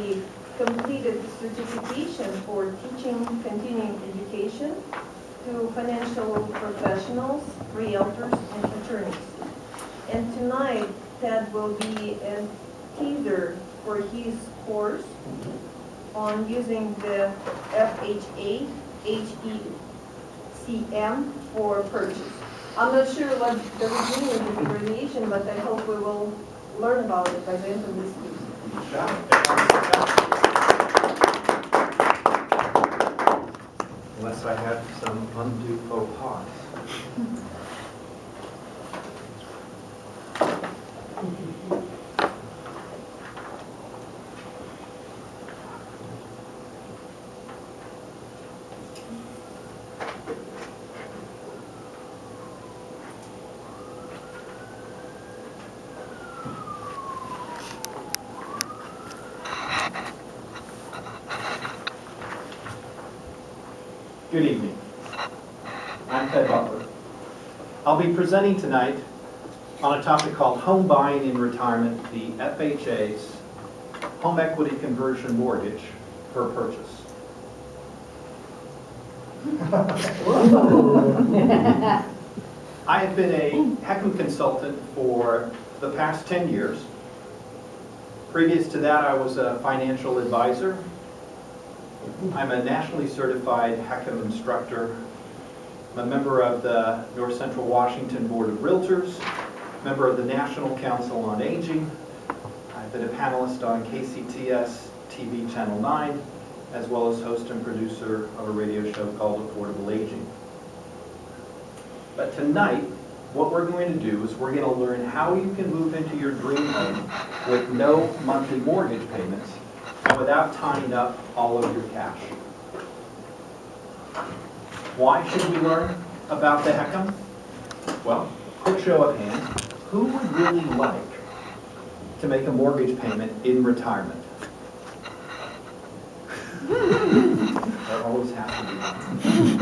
He completed certification for teaching continuing education to financial professionals, realtors, and attorneys. And tonight, Ted will be a teaser for his course on using the FHA, HECM for purchase. I'm not sure what the beginning of the abbreviation, but I hope we will learn about it by the end of this week. Unless I have some undue faux pas. Good evening. I'm Ted Butler. I'll be presenting tonight on a topic called Home Buying in Retirement, the FHA's Home Equity Conversion Mortgage for Purchase. I have been a HECM consultant for the past 10 years. Previous to that, I was a financial advisor. I'm a nationally certified HECM instructor. I'm a member of the North Central Washington Board of Realtors, member of the National Council on Aging. I've been a panelist on KCTS TV Channel 9, as well as host and producer of a radio show called Affordable Aging. But tonight, what we're going to do is we're going to learn how you can move into your dream home with no monthly mortgage payments and without tying up all of your cash. Why should we learn about the HECM? Well, quick show of hands. Who would really like to make a mortgage payment in retirement? There always has to be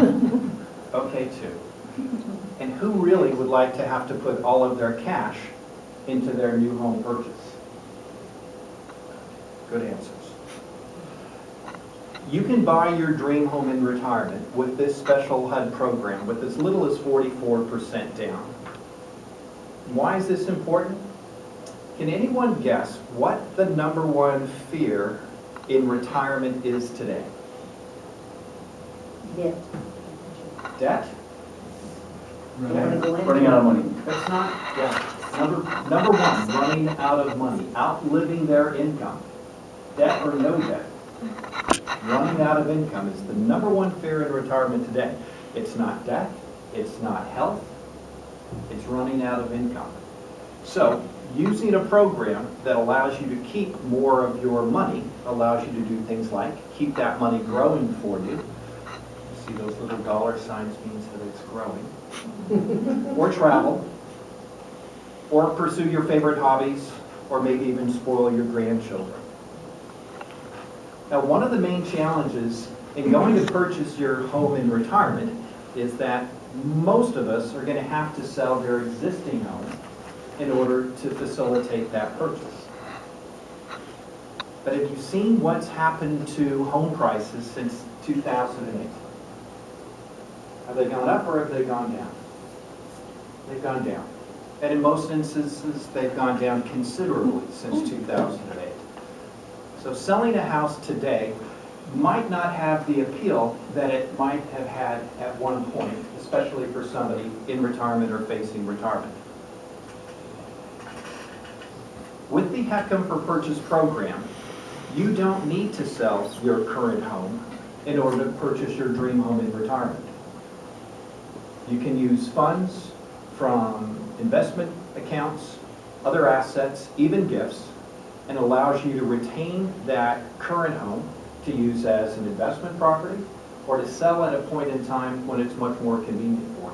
one. Okay, two. And who really would like to have to put all of their cash into their new home purchase? Good answers. You can buy your dream home in retirement with this special HUD program with as little as 44% down. Why is this important? Can anyone guess what the #1 fear in retirement is today? Debt. Debt? Running out of money. That's not debt. Number one, running out of money, outliving their income. Debt or no debt. Running out of income is the #1 fear in retirement today. It's not debt, it's not health, it's running out of income. So, using a program that allows you to keep more of your money allows you to do things like keep that money growing for you. See those little dollar signs means that it's growing. Or travel, or pursue your favorite hobbies, or maybe even spoil your grandchildren. Now, one of the main challenges in going to purchase your home in retirement is that most of us are going to have to sell their existing home in order to facilitate that purchase. But have you seen what's happened to home prices since 2008? Have they gone up or have they gone down? They've gone down. And in most instances, they've gone down considerably since 2008. So selling a house today might not have the appeal that it might have had at one point, especially for somebody in retirement or facing retirement. With the HECM for Purchase program, you don't need to sell your current home in order to purchase your dream home in retirement. You can use funds from investment accounts, other assets, even gifts, and allows you to retain that current home to use as an investment property or to sell at a point in time when it's much more convenient for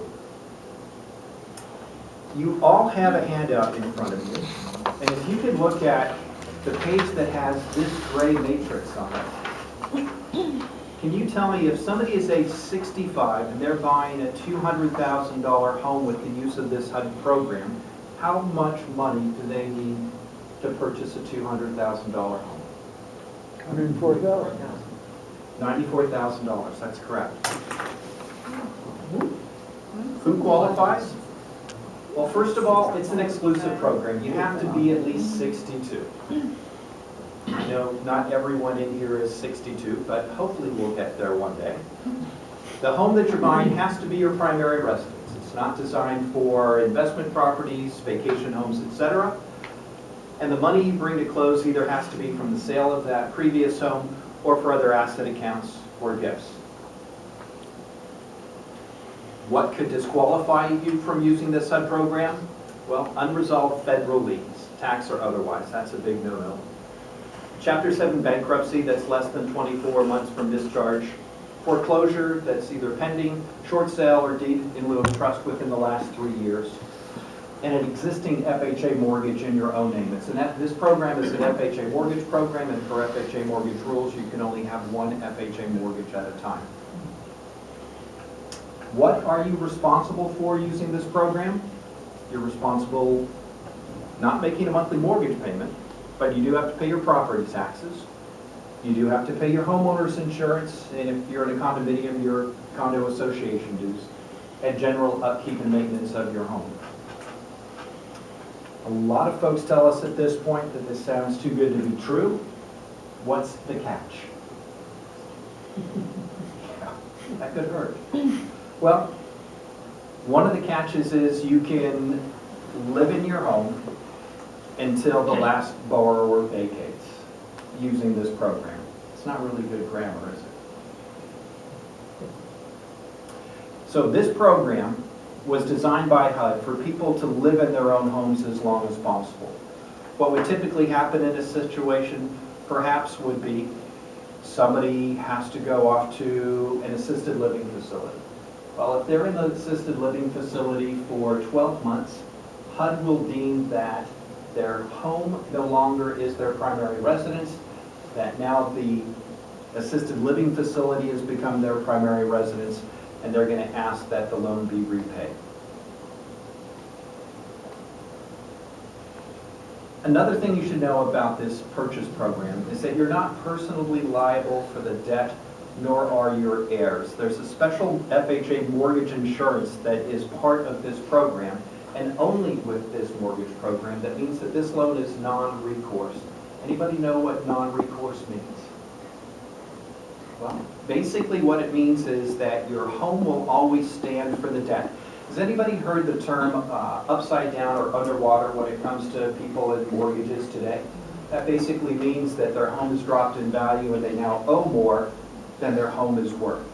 you. You all have a handout in front of you, and if you could look at the page that has this gray matrix on it, can you tell me if somebody is age 65 and they're buying a $200,000 home with the use of this HUD program, how much money do they need to purchase a $200,000 home? $104,000. $94,000, that's correct. Who qualifies? Well, first of all, it's an exclusive program. You have to be at least 62. I know not everyone in here is 62, but hopefully we'll get there one day. The home that you're buying has to be your primary residence. It's not designed for investment properties, vacation homes, etc. And the money you bring to close either has to be from the sale of that previous home or for other asset accounts or gifts. What could disqualify you from using this HUD program? Well, unresolved federal liens, tax or otherwise. That's a big no-no. Chapter 7 bankruptcy that's less than 24 months from discharge. Foreclosure that's either pending, short sale, or deed in lieu of trust within the last 3 years. And an existing FHA mortgage in your own name. This program is an FHA mortgage program, and for FHA mortgage rules, you can only have one FHA mortgage at a time. What are you responsible for using this program? You're responsible not making a monthly mortgage payment, but you do have to pay your property taxes. You do have to pay your homeowner's insurance, and if you're in a condominium, your condo association dues, and general upkeep and maintenance of your home. A lot of folks tell us at this point that this sounds too good to be true. What's the catch? Yeah, that could hurt. Well, one of the catches is you can live in your home until the last borrower vacates using this program. It's not really good grammar, is it? So this program was designed by HUD for people to live in their own homes as long as possible. What would typically happen in a situation perhaps would be somebody has to go off to an assisted living facility. Well, if they're in the assisted living facility for 12 months, HUD will deem that their home no longer is their primary residence, that now the assisted living facility has become their primary residence, and they're going to ask that the loan be repaid. Another thing you should know about this purchase program is that you're not personally liable for the debt, nor are your heirs. There's a special FHA mortgage insurance that is part of this program, and only with this mortgage program, that means that this loan is non-recourse. Anybody know what non-recourse means? Well, basically what it means is that your home will always stand for the debt. Has anybody heard the term upside down or underwater when it comes to people and mortgages today? That basically means that their home has dropped in value and they now owe more than their home is worth.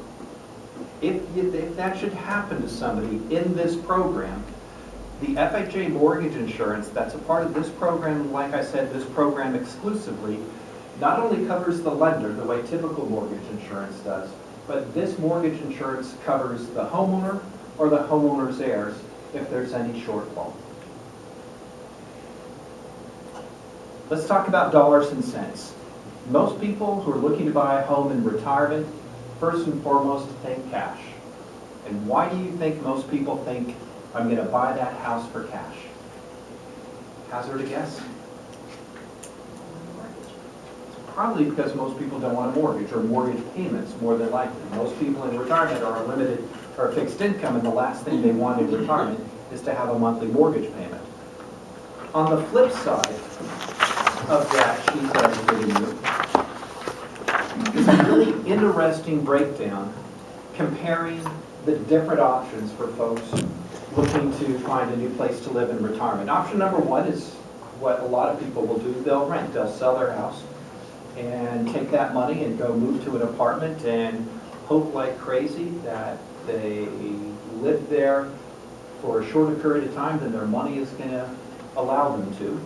If that should happen to somebody in this program, the FHA mortgage insurance that's a part of this program, like I said, this program exclusively, not only covers the lender the way typical mortgage insurance does, but this mortgage insurance covers the homeowner or the homeowner's heirs if there's any shortfall. Let's talk about dollars and cents. Most people who are looking to buy a home in retirement, first and foremost, think cash. And why do you think most people think, I'm going to buy that house for cash? Hazard a guess? Probably because most people don't want a mortgage or mortgage payments, more than likely. Most people in retirement are on limited or fixed income, and the last thing they want in retirement is to have a monthly mortgage payment. On the flip side of that sheet that I'm giving you is a really interesting breakdown comparing the different options for folks looking to find a new place to live in retirement. Option number one is what a lot of people will do. They'll rent. They'll sell their house and take that money and go move to an apartment and hope like crazy that they live there for a shorter period of time than their money is going to allow them to.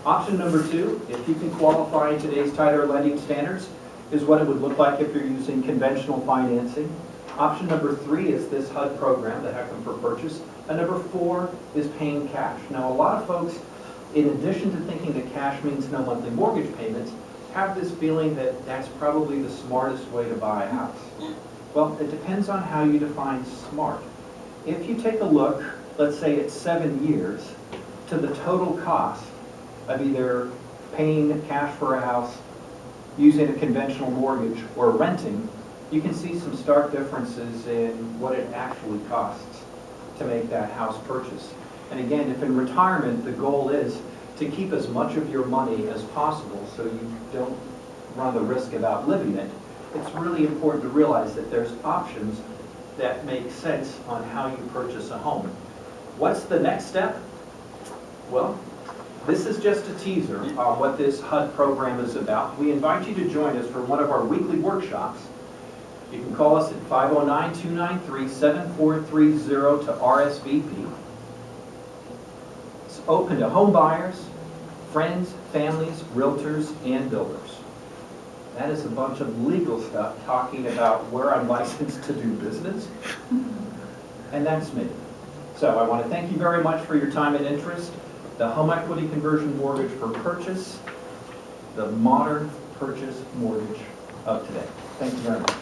Option number two, if you can qualify in today's tighter lending standards, is what it would look like if you're using conventional financing. Option number three is this HUD program, the HECM for Purchase. And number four is paying cash. Now, a lot of folks, in addition to thinking that cash means no monthly mortgage payments, have this feeling that that's probably the smartest way to buy a house. Well, it depends on how you define smart. If you take a look, let's say it's 7 years, to the total cost of either paying cash for a house using a conventional mortgage or renting, you can see some stark differences in what it actually costs to make that house purchase. And again, if in retirement the goal is to keep as much of your money as possible so you don't run the risk of outliving it, it's really important to realize that there's options that make sense on how you purchase a home. What's the next step? Well, this is just a teaser on what this HUD program is about. We invite you to join us for one of our weekly workshops. You can call us at 509-293-7430 to RSVP. It's open to home buyers, friends, families, realtors, and builders. That is a bunch of legal stuff talking about where I'm licensed to do business. And that's me. So I want to thank you very much for your time and interest. The home equity conversion mortgage for purchase, the modern purchase mortgage of today. Thank you very much.